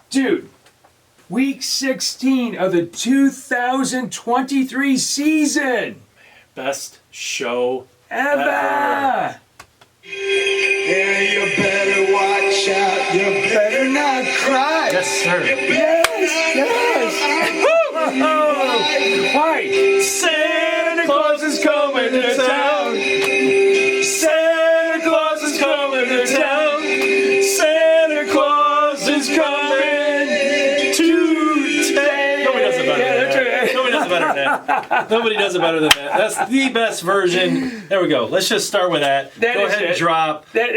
Dude, week 16 of the 2023 season. Best show Ever. ever. Yeah, you better watch out. You better not cry. Yes, sir. Yes. Oh, why? Santa Claus is coming to town. Santa Claus is coming to town. Santa Claus is coming to town. Nobody does it better than that. Nobody does it better than that. Nobody does it better than that. That's the best version. There we go. Let's just start with that. That Go is ahead and it. drop That,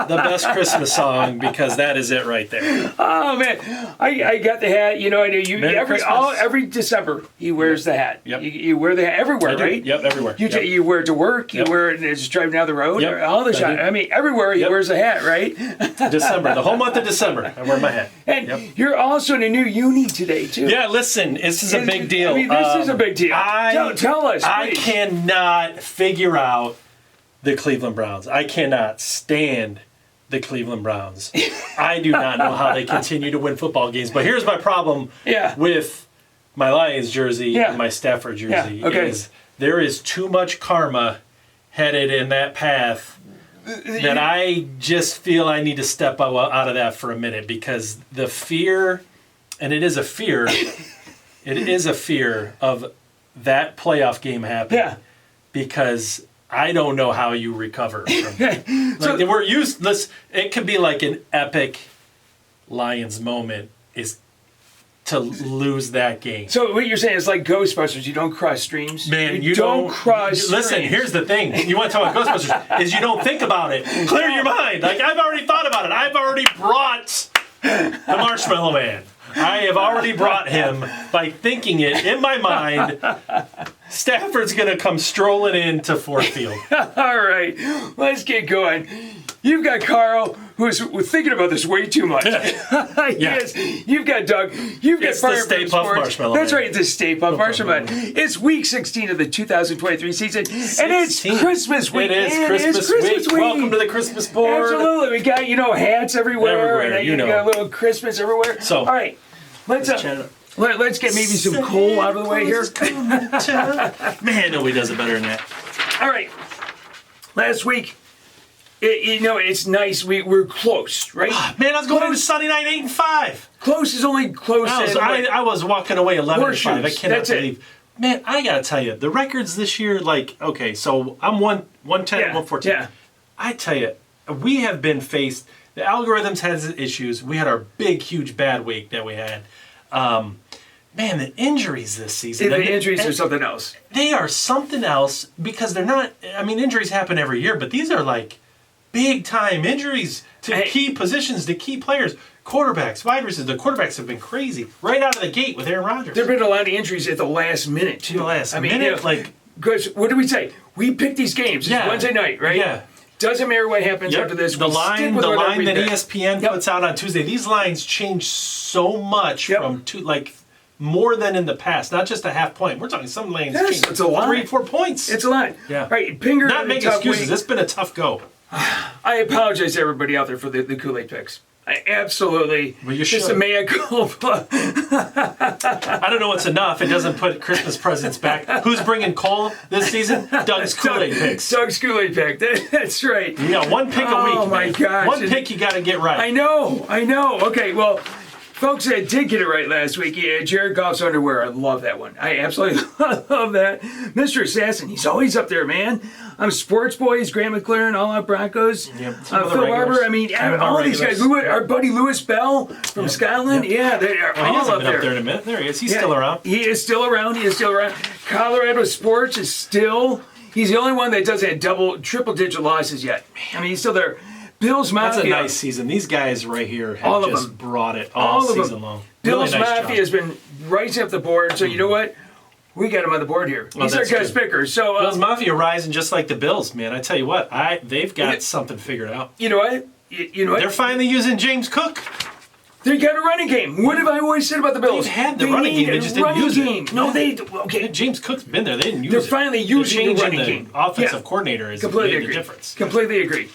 the best Christmas song because that is it right there. oh man, I got the hat. You know, I do. Merry Christmas. Every December he wears the hat. Yep. You wear the hat everywhere, I do. right? Yep, everywhere. You wear it to work. You Yep. wear it just driving down the road. Yep. All the I time. do. I mean, everywhere he Yep. wears a hat, right? December, the whole month of December, I wear my hat. And Yep. you're also in a new uni today too. Yeah, listen, this is a big deal. I mean, this is a big deal. Tell us. I please. cannot figure out the Cleveland Browns. I cannot stand the Cleveland Browns. I do not know how they continue to win football games. But here's my problem Yeah. with my Lions jersey Yeah. and my Stafford jersey. Yeah, okay. Is there is too much karma headed in that path that I just feel I need to step out of that for a minute because the fear, and it is a fear, it is a fear of that playoff game happening. Yeah. Because I don't know how you recover from that. Like, we're used, it could be like an epic Lions moment is to lose that game. So what you're saying is like Ghostbusters. You don't cross streams. Man, you don't cross. Listen, streams. here's the thing. You want to talk about Ghostbusters is you don't think about it. Clear your mind. Like I've already thought about it. I've already brought the Marshmallow Man. I have already brought him by thinking it in my mind. Stafford's going to come strolling into Ford Field. All right, let's get going. You've got Carl, who's thinking about this way too much. Yes. You've got Doug. You've got It's the Fire Stay from Puft Sports. Marshmallow That's Man. right, the Stay Puft Marshmallow Man. It's week 16 of the 2023 season, and it's 16. Christmas week. It is Man, Christmas, it's Christmas week. Welcome to the Christmas board. Absolutely, we got hats everywhere, Everywhere, and you you know. got a little Christmas everywhere. So, all right, let's let's get maybe some coal out of the way here. Man, nobody does it better than that. All right, last week. It's nice. We're close, right? Man, I was going into Sunday night 8-5. Close is only close. I was walking away 11-5. I Horseshoes, cannot that's it. believe. Man, I gotta tell you, the records this year, okay, so I'm 110, 114. Yeah. I tell you, we have been faced. The algorithms has issues. We had our big, huge, bad week that we had. Man, the injuries this season. The injuries are something else. They are something else because they're not. I mean, injuries happen every year, but these are like big time injuries to key positions, to key players, quarterbacks, wide receivers. The quarterbacks have been crazy right out of the gate with Aaron Rodgers. There've been a lot of injuries at the last minute too. Because what do we say? We pick these games. It's Wednesday night, right? Yeah. Doesn't matter what happens after this. The line that pick. ESPN puts out on Tuesday. These lines change so much from more than in the past. Not just a half point. We're talking some lanes change it's a lot. 3-4 points. It's a lot. Yeah. Right. Pinger. Not making excuses. Week. It's been a tough go. I apologize to everybody out there for the Kool-Aid picks. I absolutely. Well, you just should. a mea culpa. I don't know what's enough. It doesn't put Christmas presents back. Who's bringing coal this season? Doug's Kool-Aid picks. Doug's Kool-Aid pick. That's right. You got one pick a week. Oh my gosh. One pick you got to get right. I know. Okay, well, folks, I did get it right last week. Yeah, Jared Goff's underwear. I love that one. I absolutely love that. Mr. Assassin, he's always up there, man. I'm Sports Boys, Grant McLaren, All Out Broncos. Yep. Phil Barber. I mean, all these guys. Our buddy Lewis Bell from Scotland. Yep. Yeah, they are he all hasn't up been there. up there in a minute. There he is. He's still around. He is still around. Colorado Sports is still. He's the only one that doesn't have triple-digit losses yet. I mean, he's still there. Bills Mafia. That's a nice season. These guys right here have all of just them. brought it all season long. Bills really nice Mafia job. has been rising up the board. So you know what? We got him on the board here. He's our guest picker. So Bills Mafia rising just like the Bills, man. I tell you what, they've got something figured out. You know what? You know what? They're finally using James Cook. They got a running game. What have I always said about the Bills? They've had the running game. They just didn't use it. No, okay. James Cook's been there. They didn't use it. They're finally using the running the game. Offensive coordinator is completely made agree. the difference. Completely agree.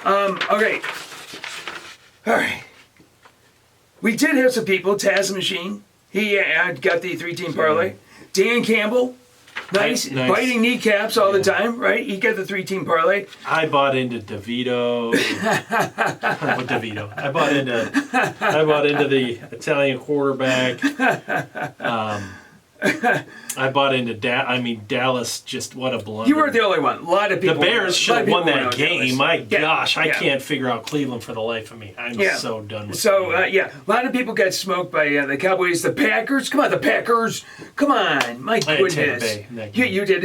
Okay. All right. We did have some people. Taz Machine. He got the 3-team parlay. Dan Campbell. Nice. Biting kneecaps all the time, right? He got the 3-team parlay. I bought into DeVito. I bought into the Italian quarterback. I bought into Dallas. Just what a blunder. You weren't the only one. A lot of people. The Bears should have won that game. My gosh, I Yeah. can't figure out Cleveland for the life of me. I'm so done with it. So, a lot of people got smoked by the Cowboys. The Packers. Come on, the Packers. Come on. My I had goodness. Tampa Bay in that game. You did.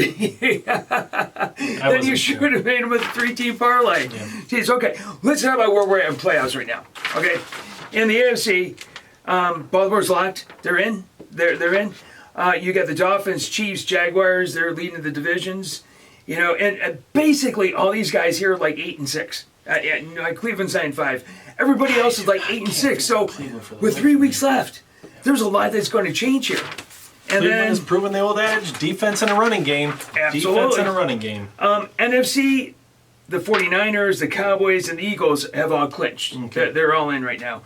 Then you should have made him with a 3-team parlay. Yeah. Jeez, okay. Let's talk about where we're at in playoffs right now. Okay. In the AFC, Baltimore's locked. They're in. They're in. You got the Dolphins, Chiefs, Jaguars. They're leading the divisions. And basically all these guys here are like 8-6. Cleveland's 9-5. Everybody else is like 8-6. So with 3 weeks left, there's a lot that's going to change here. And Cleveland then has proven the old adage: defense and a running game. Absolutely. Defense and a running game. NFC, the 49ers, the Cowboys, and the Eagles have all clinched. Okay. They're all in right now.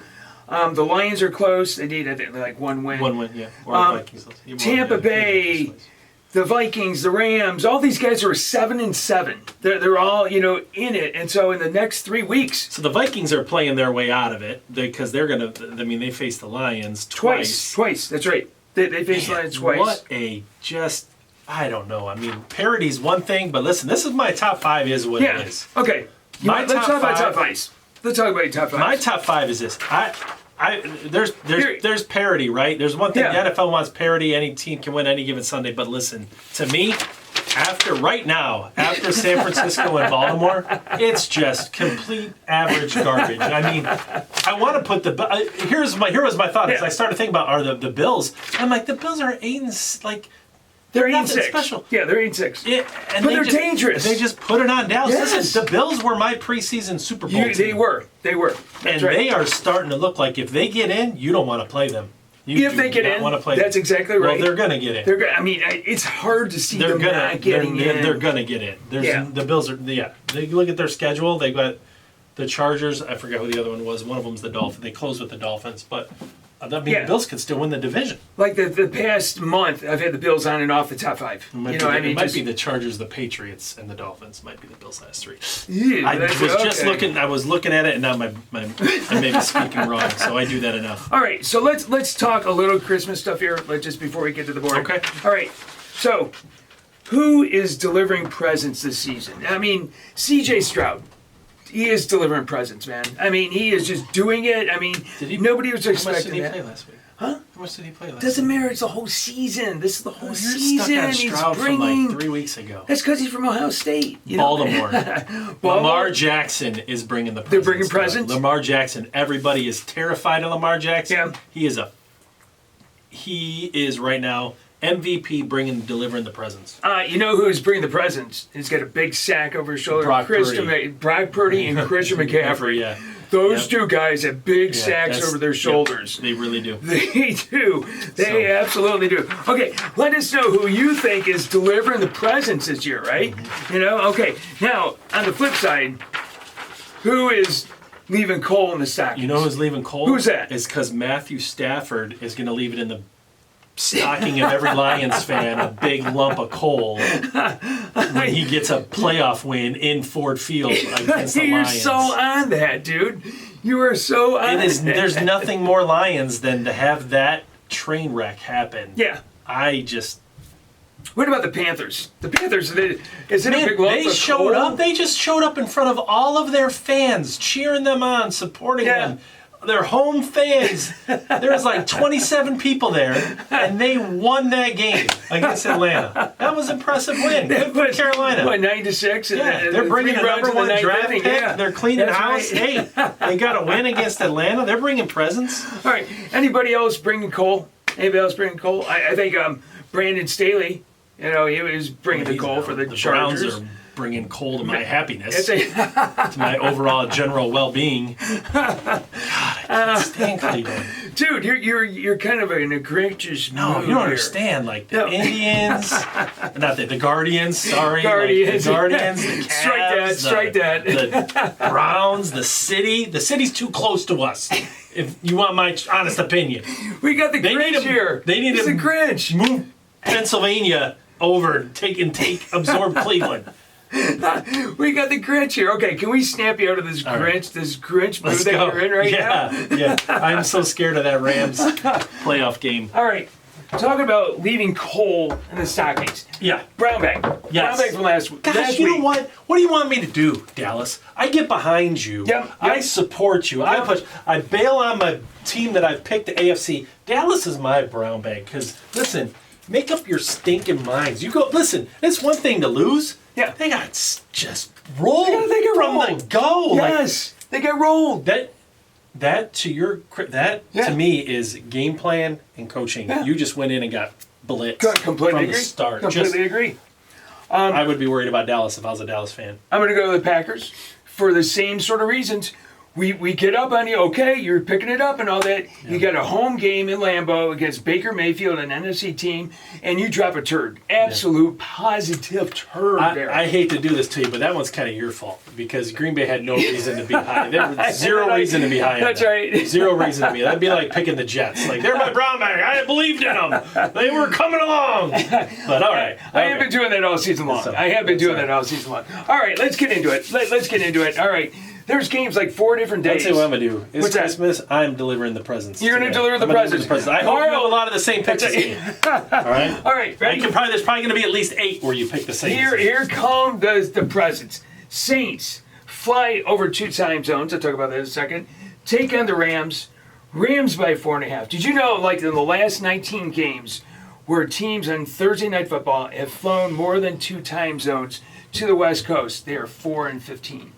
The Lions are close. They need, I think, like one win. One win, yeah. Or the Vikings. Tampa Bay, the Vikings, the Rams, all these guys are 7-7. They're all, in it. And so in the next 3 weeks. So the Vikings are playing their way out of it because they're going to, they face the Lions twice. Twice, that's right. They face the Lions twice. I don't know. Parody's one thing, but listen, this is my top 5 is what it is. Okay. Let's talk about top 5. Let's talk about your top 5. My top 5 is this. There's parity, right? There's one thing, the NFL wants parity. Any team can win any given Sunday. But listen, to me, after San Francisco and Baltimore, it's just complete average garbage. I want to put here was my thought. As I started thinking about are the Bills. I'm like, the Bills are 8 They're nothing 8-6. special. Yeah, they're 8-6. But they're dangerous. They just put it on Dallas. Yes. Listen, the Bills were my preseason Super Bowl team. They were. And they are starting to look like if they get in, you don't want to play them. If they get in, that's exactly right. Well, they're going to get in. It's hard to see them not getting in. They're going to get in. The Bills are, They look at their schedule. They've got the Chargers. I forget who the other one was. One of them's the Dolphins. They close with the Dolphins. But, the Bills could still win the division. Like the past month, I've had the Bills on and off the top 5. It might be the Chargers, the Patriots, and the Dolphins. Might be the Bills' last 3. Yeah, I was looking at it, and now I may be speaking wrong, so I do that enough. All right, so let's talk a little Christmas stuff here, just before we get to the board. Okay. All right, so who is delivering presents this season? C.J. Stroud. He is delivering presents, man. He is just doing it. Nobody was expecting that. How much did he play last week? Huh? How much did he play last week? Doesn't matter. It's the whole season. This is the whole season. You're stuck on Stroud from like 3 weeks ago. That's because he's from Ohio State. Baltimore. Lamar Jackson is bringing the presents. They're bringing presents? Lamar Jackson. Everybody is terrified of Lamar Jackson. Yeah. He is right now MVP delivering the presents. You know who's bringing the presents? He's got a big sack over his shoulder. Brock Purdy and Christian McCaffrey. Yeah. Those two guys have big sacks over their shoulders. They really do. They do. They absolutely do. Okay, let us know who you think is delivering the presents this year, right? Okay. Now, on the flip side, who is leaving coal in the stockings? You know who's leaving coal? Who's that? It's because Matthew Stafford is going to leave it in the stocking of every Lions fan, a big lump of coal when he gets a playoff win in Ford Field against the You're Lions. so on that, dude. You are so on that. There's nothing more Lions than to have that train wreck happen. Yeah. What about the Panthers? The Panthers, is it a big lump they of showed coal? up. They just showed up in front of all of their fans, cheering them on, supporting them. Their home fans. There was like 27 people there, and they won that game against Atlanta. That was an impressive win. Good for Carolina. 9-6? Yeah, they're bringing a number 1 draft pick. Yeah. They're cleaning That's house. right. Hey, they got a win against Atlanta. They're bringing presents. All right. Anybody else bringing coal? I think Brandon Staley. He was bringing the coal for the Chargers. Browns are bringing coal to my happiness, to my overall general well-being. God, Stand Cleveland. Dude, you're kind of in a gracious No, mood you don't here. understand. Like the No. Indians, not the Guardians. Sorry, Guardians. Like the Guardians. The Cavs, Strike that. The Browns, the city. The city's too close to us. If you want my honest opinion, We got the They need Grinch to- here. they need It's to the Grinch. move Pennsylvania over, absorb Cleveland. We got the Grinch here. Okay, can we snap you out of this All Grinch, right. this Grinch mood Let's that go. you're in right now? Yeah. I'm so scared of that Rams playoff game. All right, talking about leaving coal in the stockings. Yeah. Brown bag. Yes. Brown bag from last week. Gosh, you know what? What do you want me to do, Dallas? I get behind you. Yep. I support you. I bail on my team that I've picked, the AFC. Dallas is my brown bag. Because, listen, make up your stinking minds. You go, listen, it's one thing to lose. Yeah. They got just rolled They got from rolled. the go. Yes, they got rolled. That to me is game plan and coaching. Yeah. You just went in and got blitzed Completely from agree. the start. Completely agree. I would be worried about Dallas if I was a Dallas fan. I'm going to go to the Packers for the same sort of reasons. We get up on you, okay, you're picking it up and all that. You got a home game in Lambeau against Baker Mayfield, an NFC team, and you drop a turd. Absolute positive turd there. I hate to do this to you, but that one's kind of your fault because Green Bay had no reason to be high. There was zero reason to be high. on That's that. right. Zero reason to be. That'd be like picking the Jets. Like, they're my brown bag. I believed in them. They were coming along. But all right. I have been doing that all season long. That's I have been doing all right. that all season long. All right, let's get into it. Let's get into it. All right. There's games like 4 different days. I'll tell you what I'm going to do. It's What's that? Christmas. I'm delivering the presents. You're going to today. deliver the I'm gonna presents. deliver the presents. I hope you have a lot of the same picks as me. All right? All right, ready? There's probably going to be at least 8 where you pick the same. Here come the presents. Saints fly over 2 time zones. I'll talk about that in a second. Take on the Rams. Rams by 4.5. Did you know, like in the last 19 games, where teams on Thursday Night Football have flown more than 2 time zones to the West Coast, they are 4-15.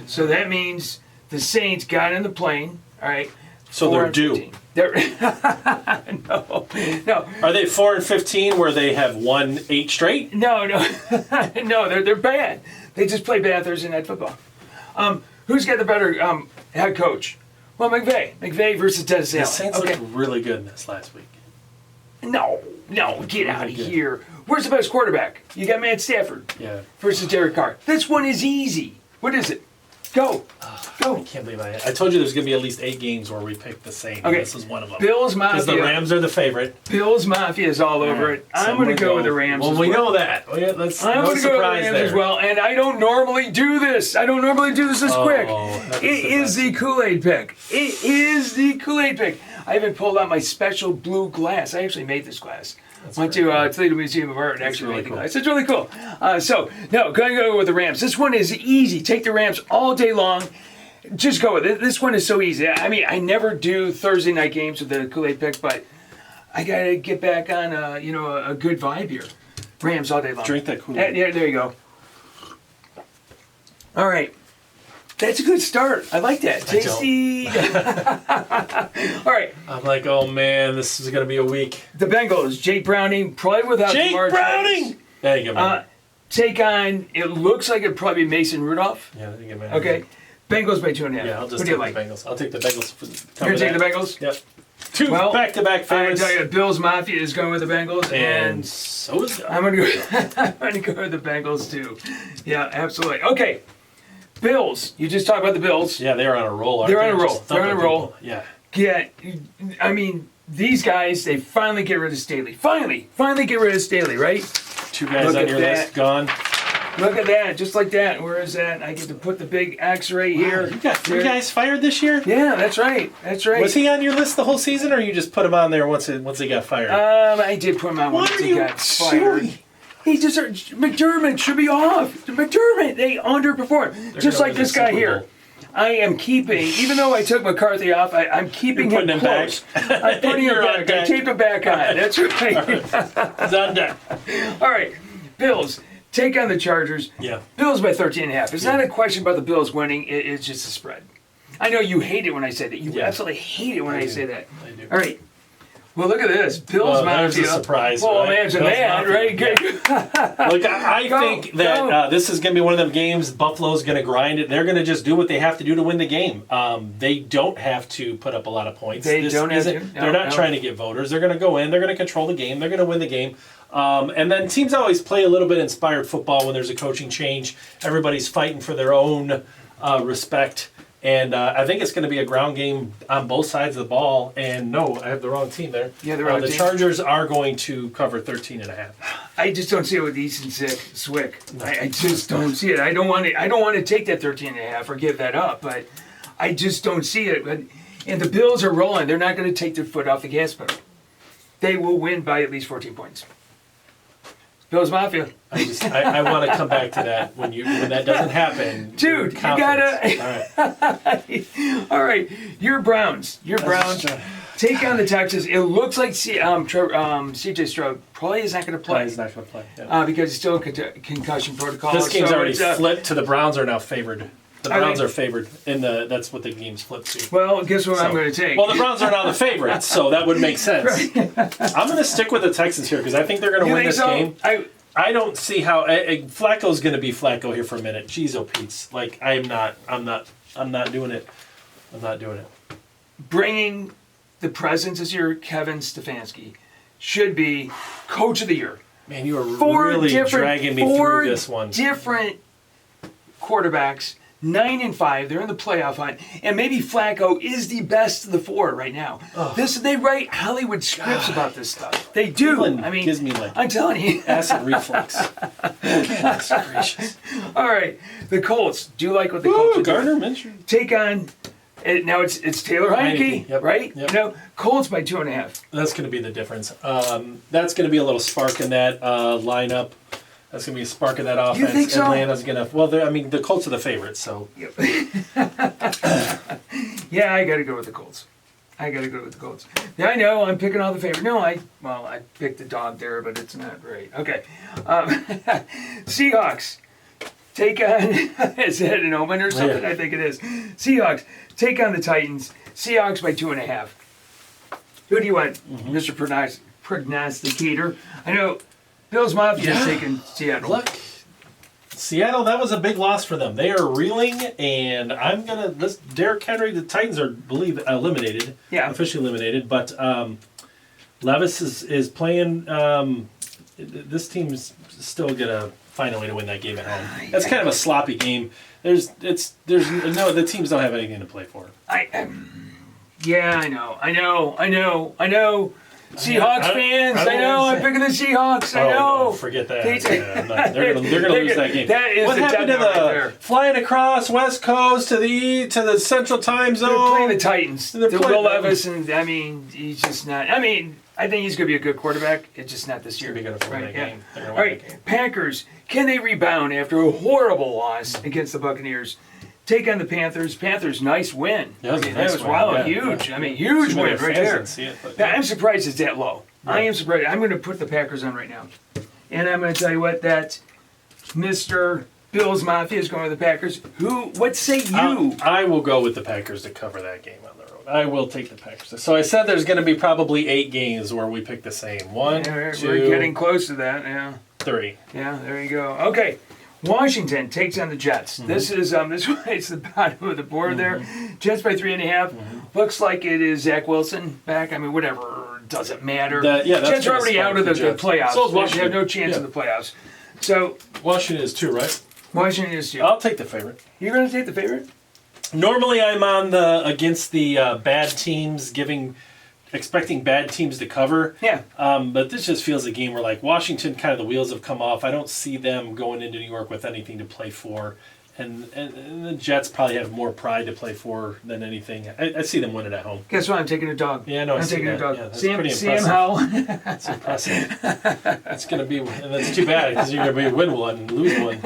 So that means the Saints got in the plane. All right. So 4 they're and due. 15. No. Are they 4-15 where they have won 8 straight? No, they're bad. They just play bad Thursday Night Football. Who's got the better head coach? Well, McVay versus Dennis The Allen. Saints Okay. looked really good in this last week. No, get out of good. here. Where's the best quarterback? You got Matt Stafford Yeah. versus Derek Carr. This one is easy. What is it? Go. I can't believe I told you there's going to be at least 8 games where we pick the same. Okay. This is one of them. Bills Because the Mafia. Rams are the favorite. Bills Mafia is all over it. So I'm going to gonna go with the Rams. Well, as we well. know that. Well, yeah, that's I'm no going to go with the surprise Rams there. as well, and I don't normally do this. This quick. that It is is the the Kool-Aid pick. It is the Kool-Aid pick. I even pulled out my special blue glass. I actually made this glass. Went to Toledo Museum of Art and actually really made the cool. glass. It's really cool. Going to go with the Rams. This one is easy. Take the Rams all day long. Just go with it. This one is so easy. I mean, I never do Thursday night games with the Kool-Aid pick, but I got to get back on a good vibe here. Rams all day long. Drink that Kool-Aid. Yeah, there you go. All right. That's a good start. I like that. Tasty. All right. I'm like, oh man, this is going to be a week. The Bengals, Jake Browning, probably without Jake Jamar Browning! Chase. There you go, man. Take on, it looks like it'd probably be Mason Rudolph. Yeah, there you go, man. Okay. Bengals by 2.5. Yeah, I'll just what do take you like? the Bengals. I'll take the Bengals. You're taking the Bengals? Yep. 2 Well, back-to-back I favorites. tell you, Bills Mafia is going with the Bengals, And so is I'm gonna go. I'm gonna go with the Bengals too. Yeah, absolutely. Okay, Bills. You just talked about the Bills. Yeah, they're on a roll. aren't They're on they? a roll. Just They're on a thumping roll. people. Yeah. Yeah, I mean these guys. They finally get rid of Staley. Finally get rid of Staley. Right? 2 guys Look on at your that. list gone. Look at that, just like that. Where is that? I get to put the big X right here. You got 3 There. guys fired this year? Yeah, that's right. That's right. Was he on your list the whole season, or you just put him on there once he got fired? I did put him on What once are he you got fired. doing? He deserves. McDermott should be off. McDermott, they underperformed. Just gonna like lose this the guy Super here. Bowl. I am keeping, even though I took McCarthy off, I'm keeping You're him putting him back. close. I'm putting him You're on back. I deck. tape him back on. That's right. He's on deck. All right, Bills take on the Chargers. Yeah. Bills by 13.5. It's not a question about the Bills winning. It's just a spread. I know you hate it when I say that. You Yeah. absolutely hate it when I do. say that. I do. All right. Well, look at this. Bills there's Mafia. a surprise. Well, right? imagine Bills that, Mafia, right? yeah. Look, I think that this is going to be one of them games. Buffalo's going to grind it. They're going to just do what they have to do to win the game. They don't have to put up a lot of points. They don't have to. They're not trying to get voters. They're going to go in. They're going to control the game. They're going to win the game. And then teams always play a little bit inspired football when there's a coaching change. Everybody's fighting for their own respect. And I think it's going to be a ground game on both sides of the ball. And no, I have the wrong team there. Yeah, the wrong The team. Chargers are going to cover 13.5. I just don't see it with Easton Swick. I just don't see it. I don't want to take that 13.5 or give that up, but I just don't see it. And the Bills are rolling. They're not going to take their foot off the gas pedal. They will win by at least 14 points. Bills Mafia. I want to come back to that when that doesn't happen. Dude, you gotta. All right. All right, your Browns. Take on the Texans. It looks like CJ Stroud probably is not going to play. He's not going to play. Yeah. Because he's still in concussion protocol. This game's so already it's, flipped to the Browns are now favored. The Are Browns they? are favored that's what the game's flipped to. Well, guess what I'm going to take? Well, the Browns are now the favorites, so that would make sense. I'm going to stick with the Texans here because I think they're going to win this game. I don't see how Flacco's going to be Flacco here for a minute. Jeez, oh Pete's. Like I'm not doing it. I'm not doing it. Bringing the presence this year, Kevin Stefanski should be Coach of the Year. Man, you are really dragging me through this one. 4 different quarterbacks. 9-5, they're in the playoff hunt, and maybe Flacco is the best of the 4 right now. They write Hollywood scripts about this stuff. They do. Cleveland I mean, gives me like I'm telling you. acid reflux. Goodness gracious. All right, the Colts. Do you like what the Colts are Gardner doing? Minshew. Take on. Now it's Taylor Heineke, Yep. right? Yep. You know, Colts by 2.5. That's going to be the difference. That's going to be a little spark in that lineup. That's going to be a spark of that offense. You think so? Atlanta's going to. Well, the Colts are the favorites, so. Yep. Yeah, I got to go with the Colts. Yeah, I know. I'm picking all the favorite. No, I picked the dog there, but it's not right. Okay. Seahawks take on. Is that an omen or something? Yeah. I think it is. Seahawks take on the Titans. Seahawks by 2.5. Who do you want, Mr. Prognosticator? I know Bills Mafia is taking Seattle. Look, Seattle, that was a big loss for them. They are reeling, and Derrick Henry, the Titans are, eliminated. Yeah. Officially eliminated, but Levis is playing. This team's still going to find a way to win that game at home. That's kind of a sloppy game. The teams don't have anything to play for. Yeah, I know. Seahawks fans, I know. I'm picking the Seahawks. I know. No, forget that. They're going to lose that game. That is what the happened to right there. flying across West Coast to the Central Time Zone? They're playing the Titans. They're The playing Will them. Levis, and he's just not. I think he's going to be a good quarterback. It's just not this year. They're going to win that yeah. game. They're gonna All win right, that game. Packers. Can they rebound after a horrible loss against the Buccaneers? Take on the Panthers. Panthers, nice win. That was a That nice was win, wow, yeah. huge. Yeah. Huge Too bad win our right fans there. didn't see it, but Now, yeah. I'm surprised it's that low. Yeah. I am surprised. I'm going to put the Packers on right now, and I'm going to tell you what that Mr. Bills Mafia is going with the Packers. What say you? I will go with the Packers to cover that game on the road. I will take the Packers. So I said there's going to be probably 8 games where we pick the same. One, Yeah, two, we're getting close to that. Yeah. 3. Yeah, there you go. Okay, Washington takes on the Jets. This is it's the bottom of the board there. Jets by 3.5. Looks like it is Zach Wilson back. Whatever. Doesn't matter. That's Jets are gonna already spike out of the the Jets. playoffs. So is They Washington. have no chance Yeah. in the playoffs. So Washington is 2, right? Washington is 2. I'll take the favorite. You're going to take the favorite? Normally, I'm on against the bad teams, expecting bad teams to cover. Yeah. But this just feels a game where like Washington, kind of the wheels have come off. I don't see them going into New York with anything to play for, and the Jets probably have more pride to play for than anything. I see them winning at home. Guess what? I'm taking a dog. Yeah, no, I I'm see taking a that. dog. Yeah, that's Sam pretty Sam impressive. Howell. That's impressive. It's going to be, and that's too bad because you're going to win one and lose one.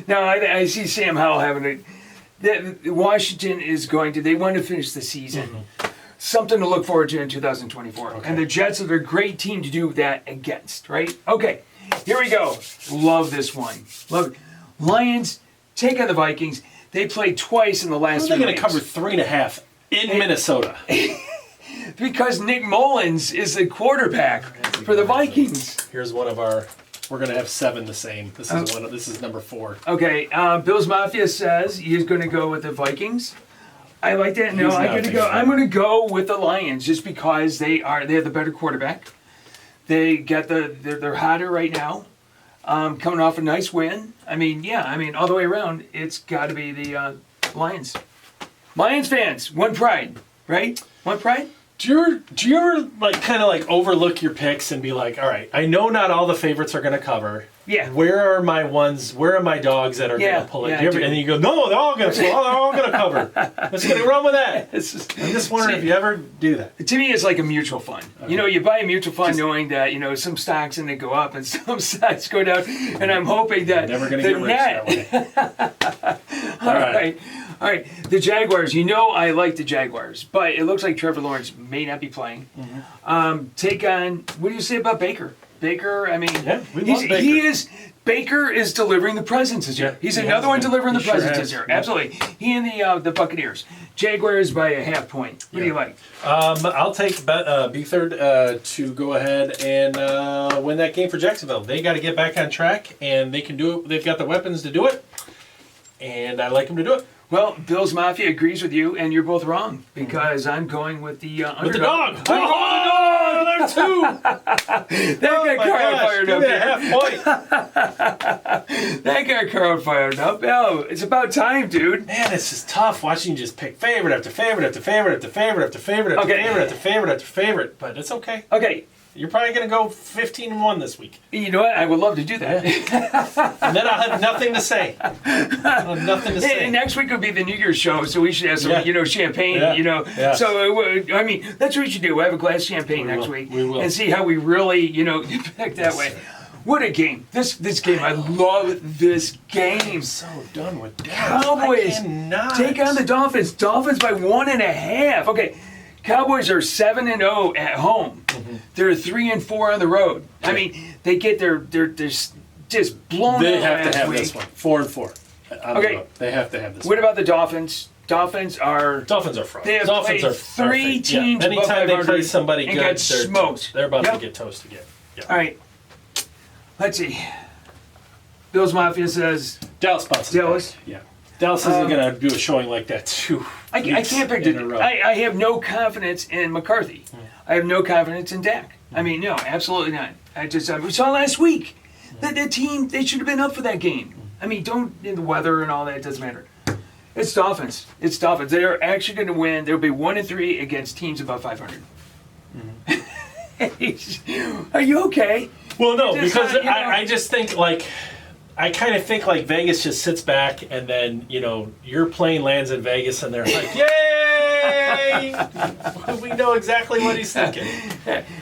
No, I see Sam Howell having it. Washington is going to. They want to finish the season. Something to look forward to in 2024. Okay. And the Jets are a great team to do that against, right? Okay, here we go. Love this one. Love it. Lions take on the Vikings. They played twice in the last They're 3 going to games. cover 3.5 in Minnesota. because Nick Mullins is the quarterback for the Vikings. Here's one of our. We're gonna have 7 the same. This is This is number 4. Okay, Bill's Mafia says he's going to go with the Vikings. I like that. No, I'm going to go with the Lions just because they have the better quarterback. They got they're hotter right now. Coming off a nice win. I mean, all the way around, it's got to be the Lions. Lions fans, one pride, right? One pride. Do you ever kind of overlook your picks and be like, all right, I know not all the favorites are going to cover. Yeah. Where are my ones? Where are my dogs that are going to pull it? And then you go, no, they're all going to cover. Let's get run with that. I'm just wondering if you ever do that. To me, it's like a mutual fund. Okay. You buy a mutual fund knowing that some stocks and they go up and some stocks go down, and I'm hoping that never going to get rich that way. All right. The Jaguars. I like the Jaguars, but it looks like Trevor Lawrence may not be playing. Mm-hmm. Take on. What do you say about Baker? Baker, we love Baker. Baker is delivering the presents this year. He's another one delivering the presents this year. Absolutely. He and the Buccaneers. Jaguars by a half point. What do you like? I'll take Beathard to go ahead and win that game for Jacksonville. They got to get back on track, and they can do it. They've got the weapons to do it, and I like them to do it. Well, Bill's Mafia agrees with you, and you're both wrong because I'm going with the underdog. With the dog. Another 2. That got Carl fired up. Give me a half point. That got Carl fired up. Oh, it's about time, dude. Man, it's just tough watching you just pick favorite after favorite after favorite after favorite after favorite after favorite after favorite after favorite. But it's okay. Okay. You're probably going to go 15-1 this week. You know what? I would love to do that. And then I'll have nothing to say. I'll have nothing to say. And next week will be the New Year's show, so we should have some, champagne, Yeah. So, that's what we should do. We'll have a glass of champagne next week. We will. And see how we really, pick that way. What a game. This game, I love this game. I'm so done with that. Cowboys take on the Dolphins. Dolphins by 1.5. Okay. Cowboys are 7-0 at home. Mm-hmm. They're 3-4 on the road. Yeah. They get they're just blown. They have to have this one. 4-4. Okay, they have to have this. What about the Dolphins? Dolphins are fraud. They have Dolphins played are 3 teams. Yeah. Anytime they play somebody and good, got smoked. They're about to get toast again. Yeah. All right. Let's see. Bill's Mafia says Dallas. Yeah. Dallas isn't going to do a showing like that too. I can't pick it. I have no confidence in McCarthy. I have no confidence in Dak. No, absolutely not. We saw last week that the team, they should have been up for that game. Don't, in the weather and all that, it doesn't matter. It's Dolphins. They are actually going to win. They'll be 1-3 against teams above 500. Mm-hmm. Are you okay? Well, no, because I just think I kind of think Vegas just sits back and then, your plane lands in Vegas and they're like, yay! We know exactly what he's thinking.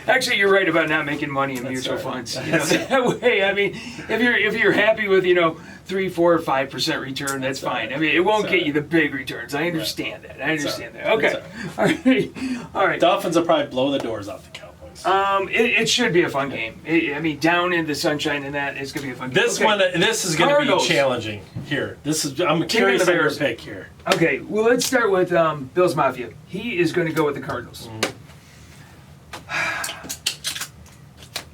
Actually, you're right about not making money in mutual funds. That way, if you're happy with, 3, 4, 5% return, that's fine. It won't get you the big returns. I understand that. Okay. All right. Dolphins will probably blow the doors off the Cowboys. It should be a fun game. Down in the sunshine and that, it's gonna be a fun game. This is gonna be challenging here. I'm curious about your pick here. Okay, well let's start with Bill's Mafia. He is going to go with the Cardinals.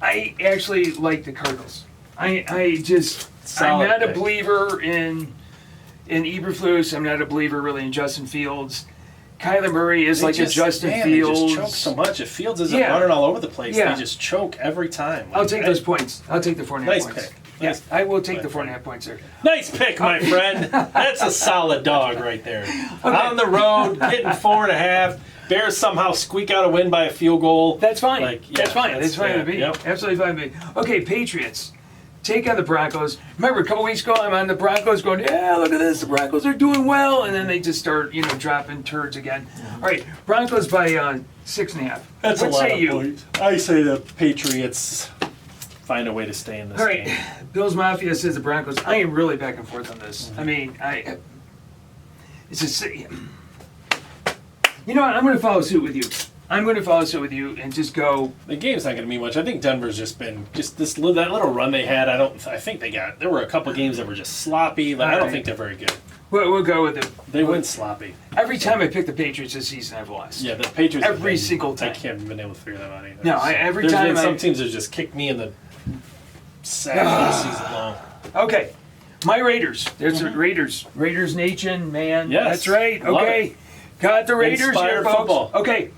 I actually like the Cardinals. I'm not a believer in Eberflus. I'm not a believer really in Justin Fields. Kyler Murray is a Justin Fields. They just choke so much. If Fields isn't running all over the place, they just choke every time. I'll take those points. I'll take the 4.5 nice points. Pick. Yes, I will take the 4.5 points there. Nice pick, my friend. That's a solid dog right there. Okay. On the road, getting 4.5. Bears somehow squeak out a win by a field goal. That's fine. That's fine. That's fine with me. Yep. Absolutely fine with me. Okay, Patriots. Take on the Broncos. Remember, a couple weeks ago, I'm on the Broncos going, yeah, look at this. The Broncos are doing well. And then they just start, dropping turds again. All right, Broncos by 6.5. That's a lot of points. I say the Patriots find a way to stay in this game. All right, Bill's Mafia says the Broncos. I am really back and forth on this. It's just, you know what? I'm going to follow suit with you. And just go. The game's not going to mean much. I think Denver's just been that little run they had. I think there were a couple games that were just sloppy. I don't think they're very good. We'll go with it. They went sloppy. Every time I pick the Patriots this season, I've lost. Yeah, the Patriots. Every single time. I can't been able to figure that out either. No, every time. Some teams have just kicked me in the sack all season long. Okay, my Raiders. There's the Raiders. Raiders Nation, man. Yes, That's right. love Okay, it. got the Raiders Inspired here, folks. football. Okay,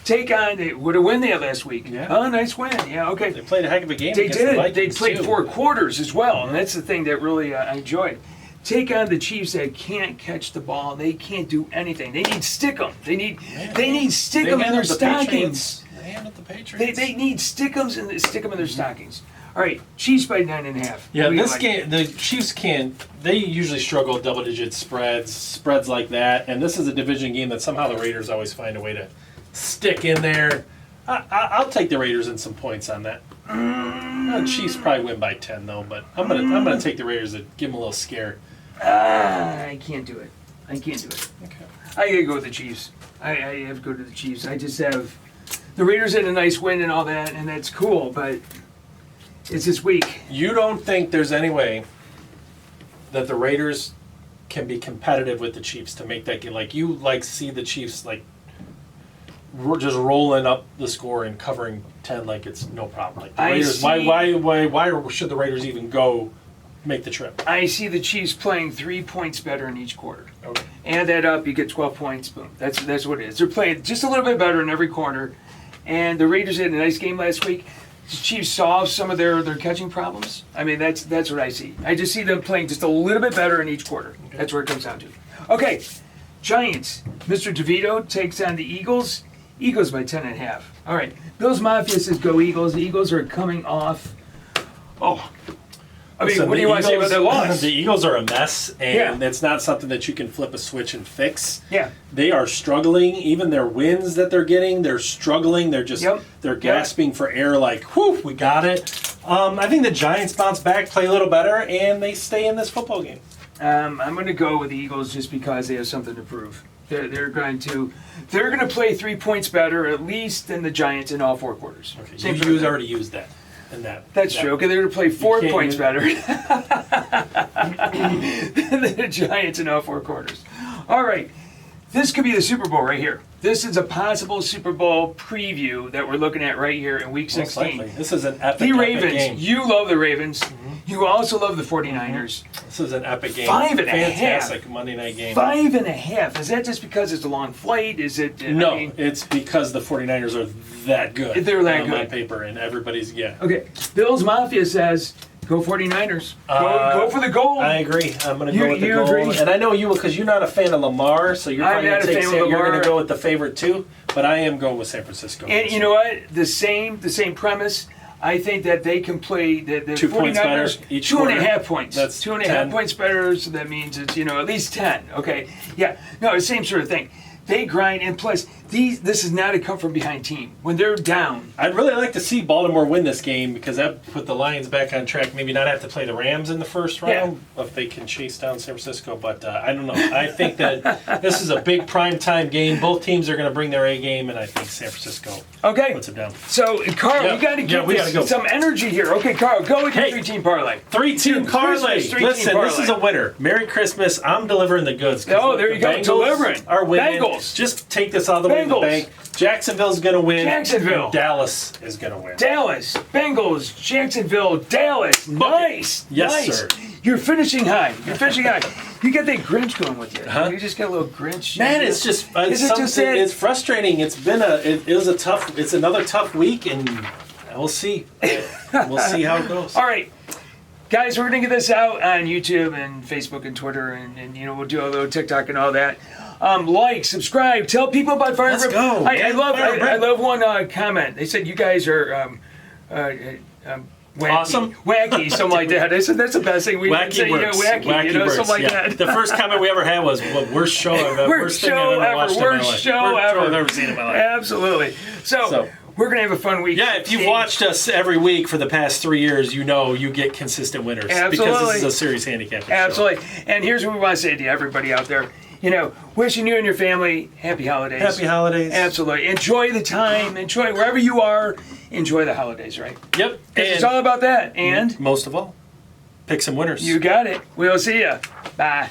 take on. What a win they had last week. Yeah. Oh, nice win. Yeah. Okay. They played a heck of a game. They against did. The They Vikings, played too. 4 quarters as well, and that's the thing that really I enjoyed. Take on the Chiefs that can't catch the ball. They can't do anything. They need stickum. They need stickum in their handled the stockings. Patriots. They handled the Patriots. They need stickums and stickum in their stockings. All right, Chiefs by 9.5. Yeah, What do you this like? game, the Chiefs can't. They usually struggle with double-digit spreads like that, and this is a division game that somehow the Raiders always find a way to stick in there. I'll take the Raiders in some points on that. Chiefs probably win by 10 though, but I'm gonna take the Raiders and give them a little scare. I can't do it. I can't do it. Okay. I gotta go with the Chiefs. I have to go to the Chiefs. I just have the Raiders had a nice win and all that, and that's cool, but it's this week. You don't think there's any way that the Raiders can be competitive with the Chiefs to make that game? Like you see the Chiefs just rolling up the score and covering 10 like it's no problem. Like the Raiders, why should the Raiders even go make the trip? I see the Chiefs playing 3 points better in each quarter. Okay. Add that up, you get 12 points. Boom. That's what it is. They're playing just a little bit better in every quarter. And the Raiders had a nice game last week. The Chiefs solved some of their catching problems. I mean, that's what I see. I just see them playing just a little bit better in each quarter. Okay. That's where it comes down to. Okay, Giants. Mr. DeVito takes on the Eagles. Eagles by 10.5. All right. Bills Mafia says go Eagles. The Eagles are coming off. Oh. I mean, Listen, what do you want to say about that loss? The Eagles are a mess, and Yeah. it's not something that you can flip a switch and fix. Yeah. They are struggling. Even their wins that they're getting, they're struggling. They're just Yep. they're gasping for air. Like, whew, we got it. I think the Giants bounce back, play a little better, and they stay in this football game. I'm going to go with the Eagles just because they have something to prove. They're going to play 3 points better at least than the Giants in all 4 quarters. Okay, Same you sort of thing. already used that. That's true. Okay, they're going to play 4 can't points use- better than the Giants in all 4 quarters. All right, this could be the Super Bowl right here. This is a possible Super Bowl preview that we're looking at right here in Week Most 16. likely. This is an epic, The epic Ravens. game. You love the Ravens. You also love the 49ers. This is an epic game. 5.5. Fantastic Monday night game. 5.5. Is that just because it's a long flight? Is it? No, I mean, it's because the 49ers are that good. They're that on good. paper, and everybody's, Okay, Bills Mafia says go 49ers. Go for the gold. I agree. I'm going to You- go with the you gold. agree? And I know you will, because you're not a fan of Lamar, so you're I'm probably not going to a take fan of San, you're going Lamar. to go with the favorite too, but I am going with San Francisco. And you know what? The same premise. I think that they can play the 2 points 49ers, better each 2.5 quarter. points. That's 2.5 10. points better, so that means it's at least 10. Okay, yeah, no, the same sort of thing. They grind, and plus this is not a come from behind team. When they're down, I'd really like to see Baltimore win this game because that put the Lions back on track. Maybe not have to play the Rams in the first round if they can chase down San Francisco. But I don't know. I think that this is a big primetime game. Both teams are going to bring their A game, and I think San Francisco okay. puts it down. So Carl, Yeah. we got to Yeah, get we gotta go. some energy here. Okay, Carl, go with your Hey. 3-team parlay. 3-team parlay. Christmas 3-team Listen, parlay. this is a winner. Merry Christmas. I'm delivering the goods. 'Cause Oh, there the you go. Bengals Delivering. Are winning. Bengals. Just take this all the way to the Bengals. bank. Jacksonville's going to win. Jacksonville. And Dallas is going to win. Dallas, Bengals, Jacksonville, Dallas. Nice. Yes, nice. sir. You're finishing high. You got that Grinch going with you. Huh? You just got a little Grinch. Man, it's just Is it just that? it's frustrating. It's another tough week, and we'll see. We'll see how it goes. All right. Guys, we're going to get this out on YouTube and Facebook and Twitter, and we'll do a little TikTok and all that. Like, subscribe, tell people about Fire Let's Brimm. go. I Brimm. love one comment. They said you guys are wacky, Awesome. wacky, something like that. I said that's the best thing we can Wacky say. works. Wacky, Wacky works. something like yeah. that. The first comment we ever had was, "Worst show I've ever, Worst thing I've show ever ever. watched in my Worst life. show Worst ever. I've ever seen in my life." Absolutely. So we're gonna have a fun week. Yeah, if you've watched us every week for the past 3 years, you know you get consistent winners. Absolutely. Because this is a serious handicapping show. Absolutely. And here's what we want to say to everybody out there. Wishing you and your family happy holidays. Happy holidays. Absolutely. Enjoy the time. Enjoy wherever you are. Enjoy the holidays, right? Yep. Because it's all about that. And most of all, pick some winners. you got it. We'll see ya. Bye.